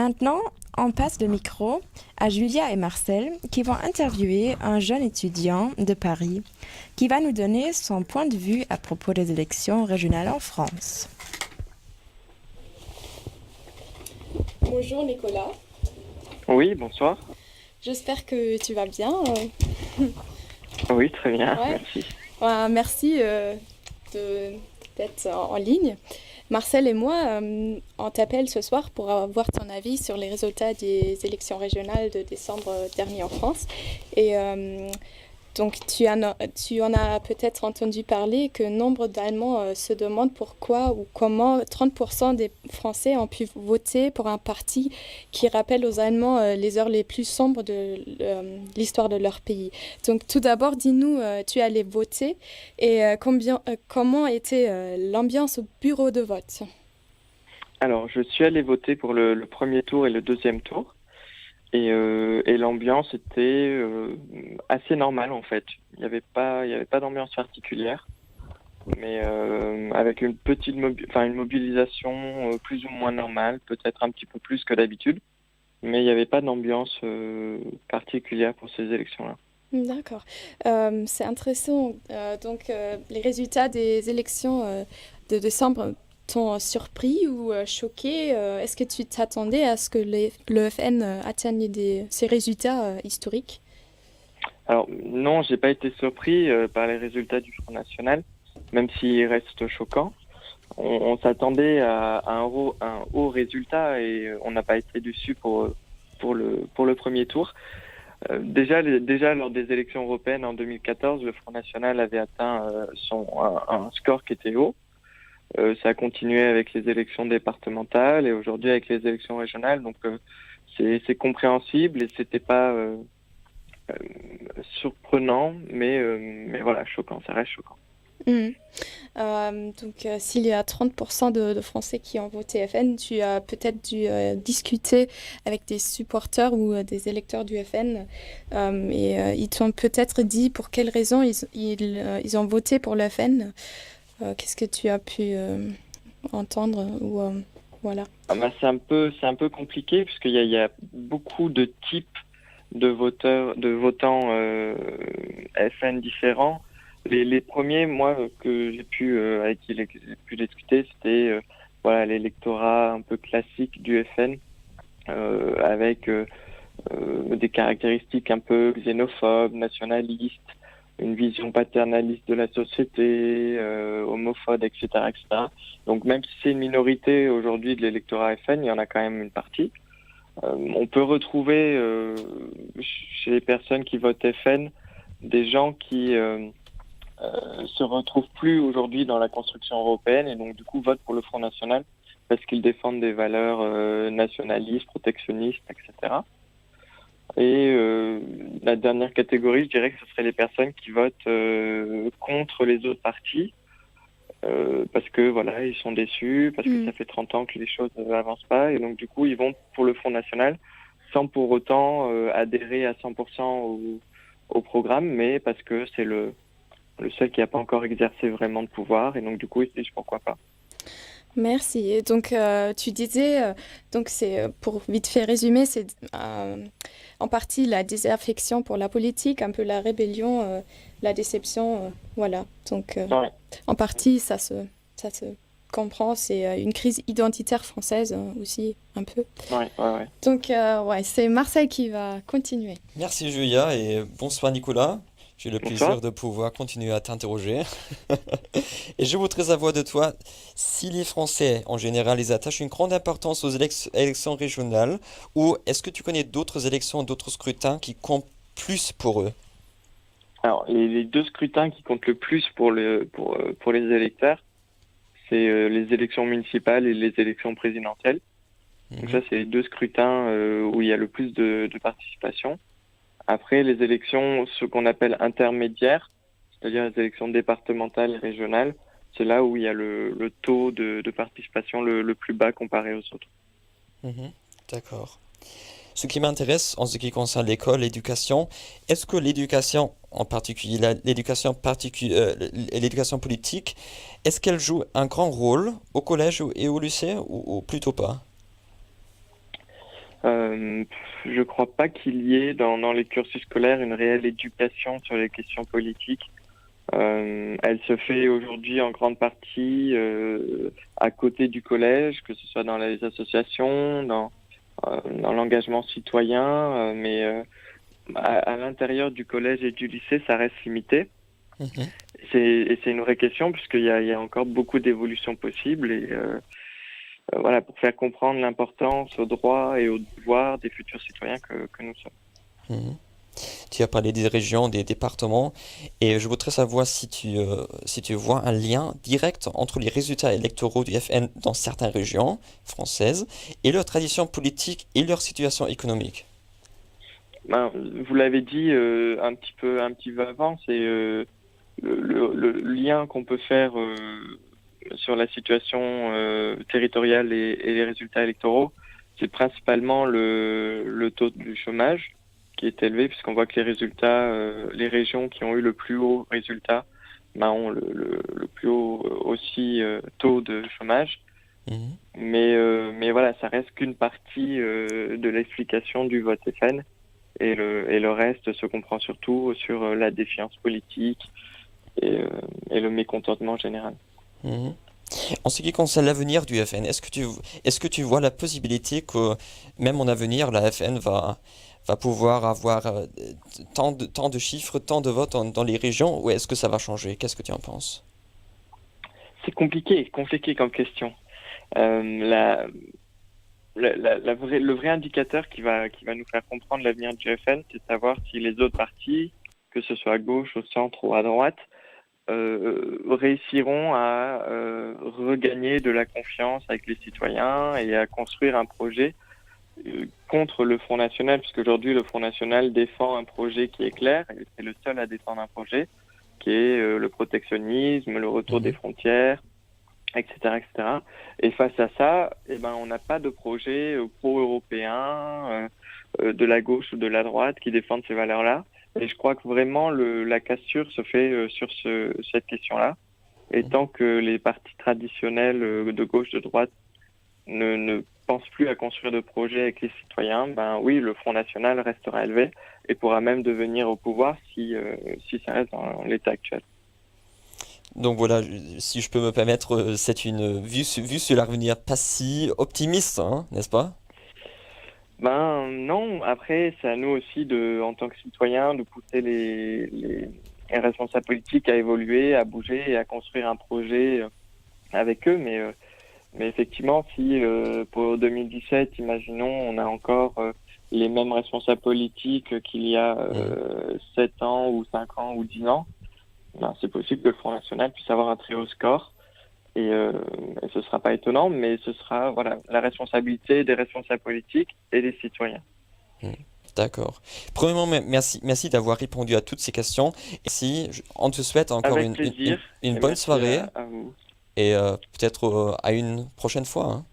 Maintenant, on passe le micro à Julia et Marcel qui vont interviewer un jeune étudiant de Paris qui va nous donner son point de vue à propos des élections régionales en France. Bonjour Nicolas, Oui, bonsoir. j'espère que tu vas bien. Oui, très bien, Ouais. merci. Merci d'être en ligne. Marcel et moi, on t'appelle ce soir pour avoir ton avis sur les résultats des élections régionales de décembre dernier en France. Et donc, tu en as peut-être entendu parler que nombre d'Allemands se demandent pourquoi ou comment 30% des Français ont pu voter pour un parti qui rappelle aux Allemands les heures les plus sombres de l'histoire de leur pays. Donc, tout d'abord, dis-nous, tu es allé voter et comment était l'ambiance au bureau de vote? Alors, je suis allé voter pour le premier tour et le deuxième tour, et l'ambiance était assez normale en fait. Il y avait pas d'ambiance particulière, mais avec une mobilisation plus ou moins normale, peut-être un petit peu plus que d'habitude, mais il n'y avait pas d'ambiance particulière pour ces élections-là. D'accord. C'est intéressant. Les résultats des élections de décembre t'ont surpris ou choqué? Est-ce que tu t'attendais à ce que le FN atteigne ces résultats historiques? Alors non, j'ai pas été surpris par les résultats du Front National, même s'ils restent choquants. On s'attendait à un haut résultat et on n'a pas été déçus pour le premier tour. Déjà lors des élections européennes en 2014, le Front National avait atteint un score qui était haut. Ça a continué avec les élections départementales et aujourd'hui avec les élections régionales. Donc c'est compréhensible et c'était pas euh, surprenant, mais voilà, choquant, ça reste choquant. Mhm. S'il y a 30% de Français qui ont voté FN, tu as peut-être dû discuter avec des supporters ou des électeurs du FN ils t'ont peut-être dit pour quelles raisons ils ont voté pour le FN. Qu'est-ce que tu as pu entendre ou voilà. Ah bah, c'est un peu compliqué puisqu'il y a beaucoup de types de votants FN différents. Les premiers, moi, que j'ai pu avec qui j'ai pu discuter, c'était voilà l'électorat un peu classique du FN avec des caractéristiques un peu xénophobes, nationalistes, une vision paternaliste de la société, homophobe, etc., etc. Donc même si c'est une minorité aujourd'hui de l'électorat FN, il y en a quand même une partie. On peut retrouver chez les personnes qui votent FN des gens qui se retrouvent plus aujourd'hui dans la construction européenne et donc du coup votent pour le Front National parce qu'ils défendent des valeurs nationalistes, protectionnistes, etc. Et la dernière catégorie, je dirais que ce serait les personnes qui votent contre les autres partis parce que voilà, ils sont déçus, parce que Mm. ça fait 30 ans que les choses n'avancent pas et donc du coup, ils vont pour le Front National sans pour autant adhérer à 100% au programme, mais parce que c'est le seul qui n'a pas encore exercé vraiment de pouvoir et donc du coup, ils se disent pourquoi pas. Merci. Et donc, tu disais, donc c'est pour vite fait résumer, c'est en partie la désaffection pour la politique, un peu la rébellion, la déception, voilà. Donc, Ouais, en partie, ça se comprend. C'est une crise identitaire française aussi, un peu. ouais, ouais, ouais. Donc, ouais, c'est Marseille qui va continuer. Merci Julia et bonsoir Nicolas. J'ai le Bonsoir. plaisir de pouvoir continuer à t'interroger. Et je voudrais savoir de toi si les Français en général ils attachent une grande importance aux élections régionales ou est-ce que tu connais d'autres élections, d'autres scrutins qui comptent plus pour eux? Alors, les deux scrutins qui comptent le plus pour les électeurs, c'est les élections municipales et les élections présidentielles. Donc ça, Mhm. c'est les deux scrutins où il y a le plus de participation. Après, les élections, ce qu'on appelle intermédiaires, c'est-à-dire les élections départementales et régionales, c'est là où il y a le taux de participation le plus bas comparé aux autres. Mhm. D'accord. Ce qui m'intéresse en ce qui concerne l'école, l'éducation, est-ce que l'éducation, en particulier l'éducation politique, est-ce qu'elle joue un grand rôle au collège et au lycée ou plutôt pas? Euh, je crois pas qu'il y ait dans les cursus scolaires une réelle éducation sur les questions politiques. Elle se fait aujourd'hui en grande partie à côté du collège, que ce soit dans les associations, dans l'engagement citoyen, mais à l'intérieur du collège et du lycée, ça reste limité. Mhm. Et c'est une vraie question puisqu'il y a encore beaucoup d'évolutions possibles et voilà, pour faire comprendre l'importance aux droits et aux devoirs des futurs citoyens que nous sommes. Mhm. Tu as parlé des régions, des départements, et je voudrais savoir si tu vois un lien direct entre les résultats électoraux du FN dans certaines régions françaises et leur tradition politique et leur situation économique. Ben, vous l'avez dit un petit peu avant, c'est le lien qu'on peut faire sur la situation territoriale et les résultats électoraux, c'est principalement le taux du chômage qui est élevé, puisqu'on voit que les résultats, les régions qui ont eu le plus haut résultat, ben, ont le plus haut aussi taux de chômage. Mhm. Mais voilà, ça reste qu'une partie de l'explication du vote FN. Et le reste se comprend surtout sur la défiance politique et le mécontentement général. Mhm. En ce qui concerne l'avenir du FN, est-ce que tu vois la possibilité que même en avenir, la FN va pouvoir avoir tant de chiffres, tant de votes dans les régions, ou est-ce que ça va changer? Qu'est-ce que tu en penses? C'est compliqué comme question. Euh, la, le vrai indicateur qui va nous faire comprendre l'avenir du FN, c'est de savoir si les autres partis, que ce soit à gauche, au centre ou à droite, réussiront à regagner de la confiance avec les citoyens et à construire un projet contre le Front National, puisqu'aujourd'hui le Front National défend un projet qui est clair, et c'est le seul à défendre un projet, qui est le protectionnisme, le retour des Mhm. frontières, etc., etc. Et face à ça, eh ben, on n'a pas de projet pro-européen de la gauche ou de la droite qui défendent ces valeurs-là. Et je crois que vraiment la cassure se fait sur cette question-là. Et tant que les partis traditionnels de gauche, de droite ne pensent plus à construire de projets avec les citoyens, ben oui, le Front National restera élevé et pourra même devenir au pouvoir si ça reste dans l'état actuel. Donc voilà, si je peux me permettre, c'est une vue sur l'avenir pas si optimiste, hein, n'est-ce pas? Ben non, après, c'est à nous aussi, en tant que citoyens, de pousser les responsables politiques à évoluer, à bouger et à construire un projet avec eux. Mais effectivement, si pour 2017, imaginons, on a encore les mêmes responsables politiques qu'il y a Mhm. 7 ans ou 5 ans ou 10 ans, ben, c'est possible que le Front National puisse avoir un très haut score. Et ce sera pas étonnant, mais ce sera voilà la responsabilité des responsables politiques et des citoyens. Mhm. D'accord. Premièrement, merci d'avoir répondu à toutes ces questions. Et si, on te souhaite encore Avec plaisir une et bonne merci soirée à vous. et peut-être à une prochaine fois, hein.